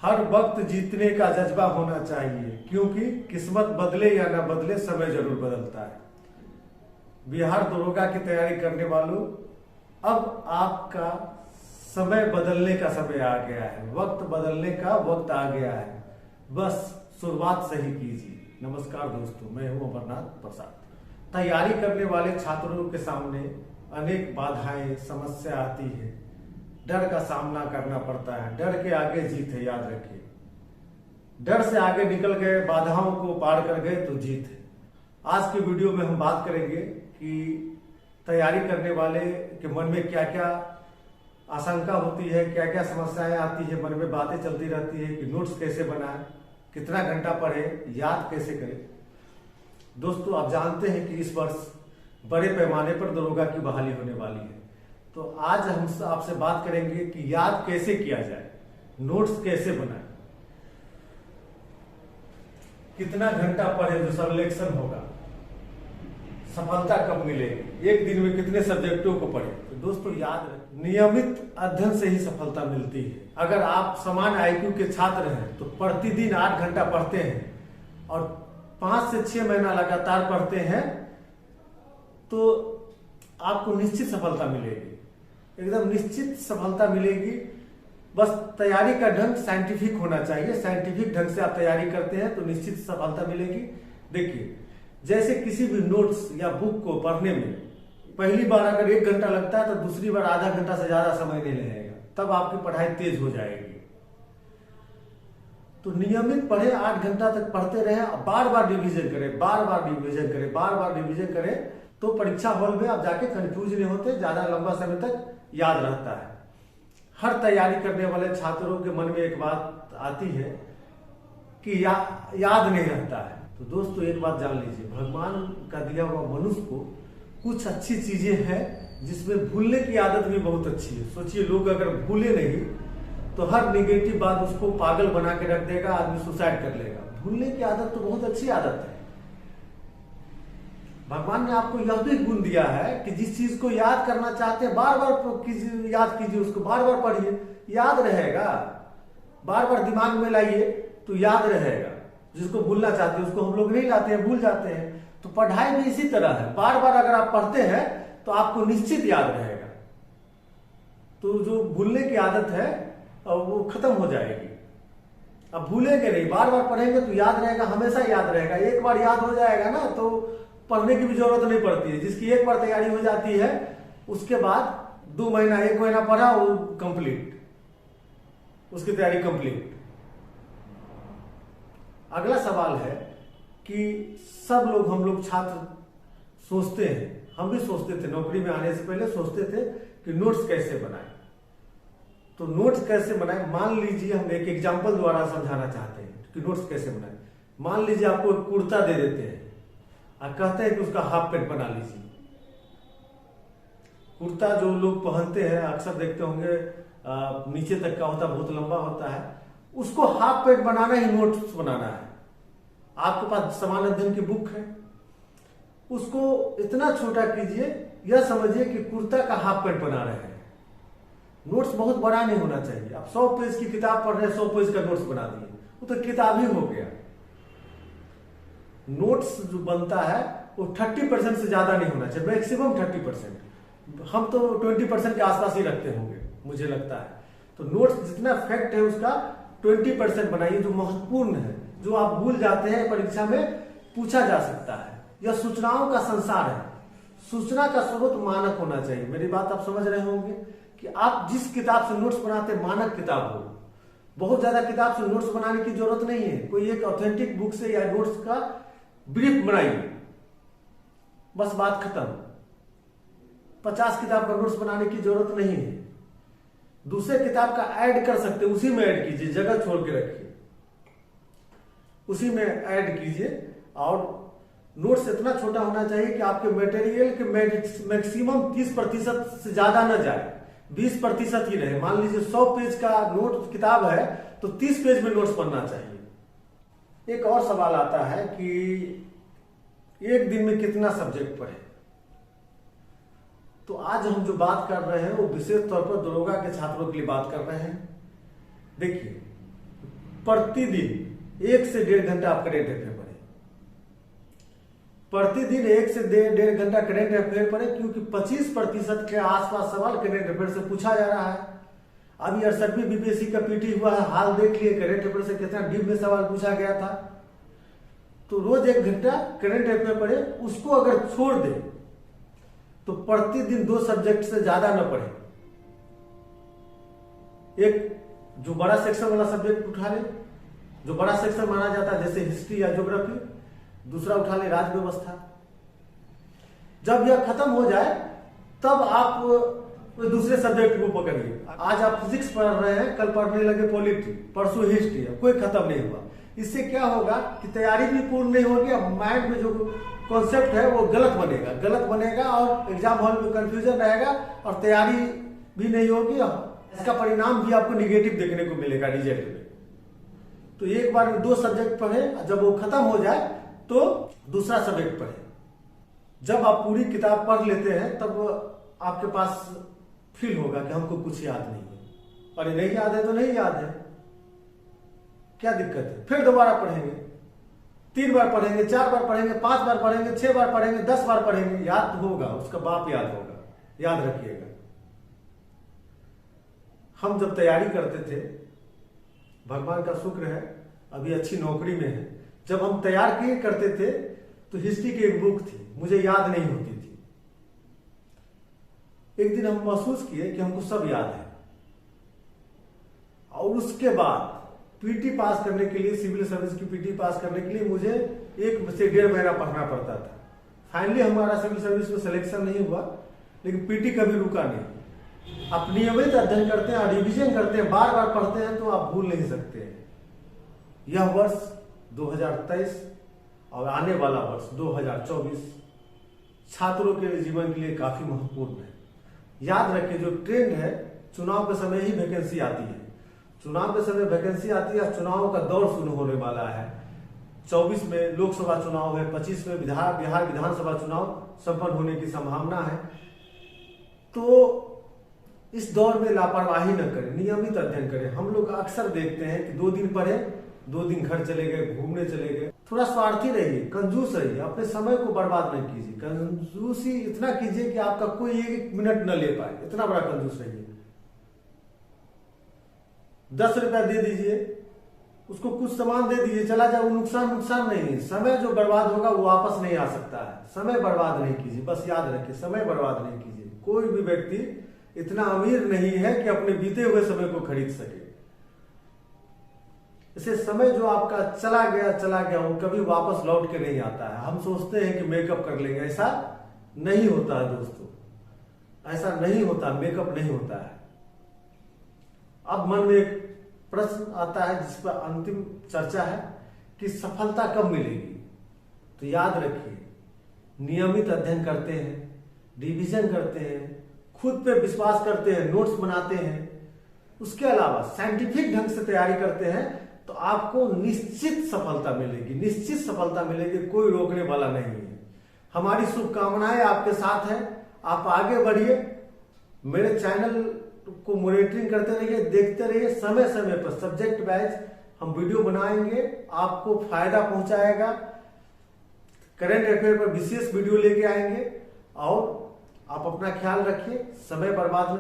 हर वक्त जीतने का जज्बा होना चाहिए, क्योंकि किस्मत बदले या ना बदले समय जरूर बदलता है। बिहार दरोगा की तैयारी करने वालों, अब आपका समय बदलने का समय आ गया है, वक्त बदलने का वक्त आ गया है। बस शुरुआत सही कीजिए। नमस्कार दोस्तों, मैं हूं अमरनाथ प्रसाद। तैयारी करने वाले छात्रों के सामने अनेक बाधाएं, समस्या आती है, डर का सामना करना पड़ता है। डर के आगे जीत है, याद रखिए। डर से आगे निकल गए, बाधाओं को पार कर गए तो जीत है। आज की वीडियो में हम बात करेंगे कि तैयारी करने वाले के मन में क्या क्या आशंका होती है, क्या क्या समस्याएं आती है, मन में बातें चलती रहती है कि नोट्स कैसे बनाएं, कितना घंटा पढ़े, याद कैसे करें। दोस्तों, आप जानते हैं कि इस वर्ष बड़े पैमाने पर दरोगा की बहाली होने वाली है। तो आज हम आपसे बात करेंगे कि याद कैसे किया जाए, नोट्स कैसे बनाएं, कितना घंटा पढ़े जो सिलेक्शन होगा, सफलता कब मिलेगी, एक दिन में कितने सब्जेक्टों को पढ़े। तो दोस्तों याद रखें, नियमित अध्ययन से ही सफलता मिलती है। अगर आप समान आईक्यू के छात्र हैं तो प्रतिदिन 8 घंटा पढ़ते हैं और 5 से 6 महीना लगातार पढ़ते हैं तो आपको निश्चित सफलता मिलेगी, एकदम निश्चित सफलता मिलेगी। बस तैयारी का ढंग साइंटिफिक होना चाहिए। साइंटिफिक ढंग से आप तैयारी करते हैं तो निश्चित सफलता मिलेगी। देखिए, जैसे किसी भी नोट्स या बुक को पढ़ने में पहली बार अगर 1 घंटा लगता है तो दूसरी बार आधा घंटा से ज्यादा समय नहीं लगेगा, तब आपकी पढ़ाई तेज हो जाएगी। तो नियमित पढ़े, 8 घंटा तक पढ़ते रहे, बार बार रिवीजन करें, बार बार रिवीजन करें, बार बार रिवीजन करें, तो परीक्षा हॉल में आप जाके कंफ्यूज नहीं होते, ज्यादा लंबा समय तक याद रहता है। हर तैयारी करने वाले छात्रों के मन में एक बात आती है कि याद नहीं रहता है। तो दोस्तों एक बात जान लीजिए, भगवान का दिया हुआ मनुष्य को कुछ अच्छी चीजें हैं जिसमें भूलने की आदत भी बहुत अच्छी है। सोचिए, लोग अगर भूले नहीं तो हर निगेटिव बात उसको पागल बना के रख देगा, आदमी सुसाइड कर लेगा। भूलने की आदत तो बहुत अच्छी आदत है। भगवान ने आपको यह भी गुण दिया है कि जिस चीज को याद करना चाहते हैं बार बार याद कीजिए, उसको बार बार पढ़िए, याद रहेगा। बार बार दिमाग में लाइए तो याद रहेगा। जिसको भूलना चाहते हैं उसको हम लोग नहीं लाते हैं, भूल जाते हैं। तो पढ़ाई भी इसी तरह है, बार बार अगर आप पढ़ते हैं तो आपको निश्चित याद रहेगा। तो जो भूलने की आदत है वो खत्म हो जाएगी। अब भूलेंगे नहीं, बार बार पढ़ेंगे तो याद रहेगा, हमेशा याद रहेगा। एक बार याद हो जाएगा ना तो पढ़ने की भी जरूरत नहीं पड़ती है। जिसकी एक बार तैयारी हो जाती है उसके बाद 2 महीना 1 महीना पढ़ा, वो कंप्लीट, उसकी तैयारी कंप्लीट। अगला सवाल है कि सब लोग, हम लोग छात्र सोचते हैं, हम भी सोचते थे, नौकरी में आने से पहले सोचते थे कि नोट्स कैसे बनाएं। तो नोट्स कैसे बनाएं, मान लीजिए हम एक एग्जांपल द्वारा समझाना चाहते हैं कि नोट्स कैसे बनाएं। मान लीजिए आपको एक कुर्ता दे देते हैं और कहते हैं कि उसका हाफ पैंट बना लीजिए। कुर्ता जो लोग पहनते हैं अक्सर देखते होंगे नीचे तक का होता, बहुत लंबा होता है, उसको हाफ पैंट बनाना ही नोट्स बनाना है। आपके पास समान अध्ययन की बुक है, उसको इतना छोटा कीजिए, यह समझिए कि कुर्ता का हाफ पैंट बना रहे हैं। नोट्स बहुत बड़ा नहीं होना चाहिए। आप 100 पेज की किताब पढ़ रहे हैं, 100 पेज का नोट्स बना दिए, वो तो किताब ही हो गया। नोट्स जो बनता है वो 30% से ज्यादा नहीं होना चाहिए, मैक्सिमम 30%। हम तो 20% के आसपास ही रखते होंगे, मुझे लगता है। तो नोट्स जितना फैक्ट है उसका 20% बनाइए, जो महत्वपूर्ण है, जो आप भूल जाते हैं, परीक्षा में पूछा जा सकता है। यह सूचनाओं का संसार है, सूचना का स्रोत मानक होना चाहिए। मेरी बात आप समझ रहे होंगे कि आप जिस किताब से नोट्स बनाते हैं मानक किताब हो। बहुत ज्यादा किताब से नोट्स बनाने की जरूरत नहीं है। कोई एक ऑथेंटिक बुक से या नोट्स का ब्रीफ बनाइए, बस बात खत्म। 50 किताब का नोट्स बनाने की जरूरत नहीं है। दूसरे किताब का ऐड कर सकते, उसी में ऐड कीजिए, जगह छोड़ के रखिए, उसी में ऐड कीजिए। और नोट्स इतना छोटा होना चाहिए कि आपके मटेरियल के मैक्सिमम 30% से ज्यादा न जाए, 20% ही रहे। मान लीजिए 100 पेज का नोट किताब है तो 30 पेज में नोट्स पढ़ना चाहिए। एक और सवाल आता है कि एक दिन में कितना सब्जेक्ट पढ़े। तो आज हम जो बात कर रहे हैं वो विशेष तौर पर दरोगा के छात्रों के लिए बात कर रहे हैं। देखिए, प्रतिदिन 1 से 1.5 घंटा आप करेंट अफेयर पढ़ें। प्रतिदिन 1 से 1.5 घंटा करेंट अफेयर पढ़ें, क्योंकि 25% के आसपास सवाल करेंट अफेयर से पूछा जा रहा है। अभी 68वीं बीपीएससी का पीटी हुआ है, हाल देख लिए करेंट अफेयर से कितना डीप में सवाल पूछा गया था। तो रोज 1 घंटा करेंट अफेयर पढ़े, उसको अगर छोड़ दे तो प्रतिदिन 2 सब्जेक्ट से ज्यादा न पढ़े। एक जो बड़ा सेक्शन वाला सब्जेक्ट उठा ले, जो बड़ा सेक्शन माना जाता है जैसे हिस्ट्री या ज्योग्राफी, दूसरा उठा ले राज व्यवस्था। जब यह खत्म हो जाए तब आप दूसरे सब्जेक्ट को पकड़िए। आज आप फिजिक्स पढ़ रहे हैं, कल पढ़ने लगे पॉलिटी, परसों हिस्ट्री, कोई खत्म नहीं हुआ। इससे क्या होगा कि तैयारी भी पूर्ण नहीं होगी, अब माइंड में जो कॉन्सेप्ट है वो गलत बनेगा और एग्जाम हॉल में कंफ्यूजन रहेगा और तैयारी भी नहीं होगी। इसका परिणाम भी आपको निगेटिव देखने को मिलेगा रिजल्ट में। तो एक बार में 2 सब्जेक्ट पढ़े, जब वो खत्म हो जाए तो दूसरा सब्जेक्ट पढ़े। जब आप पूरी किताब पढ़ लेते हैं तब आपके पास फील होगा कि हमको कुछ याद नहीं है, और ये नहीं याद है तो नहीं याद है, क्या दिक्कत है। फिर दोबारा पढ़ेंगे, 3 बार पढ़ेंगे, 4 बार पढ़ेंगे, 5 बार पढ़ेंगे, 6 बार पढ़ेंगे, 10 बार पढ़ेंगे, याद होगा, उसका बाप याद होगा। याद रखिएगा, हम जब तैयारी करते थे, भगवान का शुक्र है अभी अच्छी नौकरी में है, जब हम तैयार करते थे तो हिस्ट्री की एक बुक थी, मुझे याद नहीं होती थी। एक दिन हम महसूस किए कि हमको सब याद है, और उसके बाद पीटी पास करने के लिए, सिविल सर्विस की पीटी पास करने के लिए मुझे 1 से 1.5 महीना पढ़ना पड़ता था। फाइनली हमारा सिविल सर्विस में सिलेक्शन नहीं हुआ, लेकिन पीटी कभी रुका नहीं। आप नियमित अध्ययन करते हैं, रिविजन करते हैं, बार बार पढ़ते हैं तो आप भूल नहीं सकते हैं। यह वर्ष 2023 और आने वाला वर्ष 2024 छात्रों के जीवन के लिए काफी महत्वपूर्ण है। याद रखिए, जो ट्रेंड है, चुनाव के समय ही वैकेंसी आती है। चुनाव के समय वैकेंसी आती है, चुनाव का दौर शुरू होने वाला है। 24 में लोकसभा चुनाव है, 25 में बिहार विधानसभा चुनाव संपन्न होने की संभावना है। तो इस दौर में लापरवाही न करें, नियमित अध्ययन करें। हम लोग अक्सर देखते हैं कि 2 दिन पढ़े, 2 दिन घर चले गए, घूमने चले गए। थोड़ा स्वार्थी रहिए, कंजूस रहिए, अपने समय को बर्बाद नहीं कीजिए। कंजूसी इतना कीजिए कि आपका कोई 1 मिनट न ले पाए, इतना बड़ा कंजूस रहिए। 10 रुपया दे दीजिए, उसको कुछ सामान दे दीजिए, चला जाए, वो नुकसान नहीं है। समय जो बर्बाद होगा वो वापस नहीं आ सकता है। समय बर्बाद नहीं कीजिए, बस याद रखिए, समय बर्बाद नहीं कीजिए। कोई भी व्यक्ति इतना अमीर नहीं है कि अपने बीते हुए समय को खरीद सके। इसे समय जो आपका चला गया वो कभी वापस लौट के नहीं आता है। हम सोचते हैं कि मेकअप कर लेंगे, ऐसा नहीं होता है दोस्तों, ऐसा नहीं होता, मेकअप नहीं होता है। अब मन में एक प्रश्न आता है जिस पर अंतिम चर्चा है कि सफलता कब मिलेगी। तो याद रखिए, नियमित अध्ययन करते हैं, रिवीजन करते हैं, खुद पे विश्वास करते हैं, नोट्स बनाते हैं, उसके अलावा साइंटिफिक ढंग से तैयारी करते हैं, तो आपको निश्चित सफलता मिलेगी, निश्चित सफलता मिलेगी, कोई रोकने वाला नहीं है। हमारी शुभकामनाएं आपके साथ है, आप आगे बढ़िए। मेरे चैनल को मॉनिटरिंग करते रहिए, देखते रहिए। समय समय पर सब्जेक्ट वाइज हम वीडियो बनाएंगे, आपको फायदा पहुंचाएगा। करंट अफेयर पर विशेष वीडियो लेके आएंगे, और आप अपना ख्याल रखिए, समय बर्बाद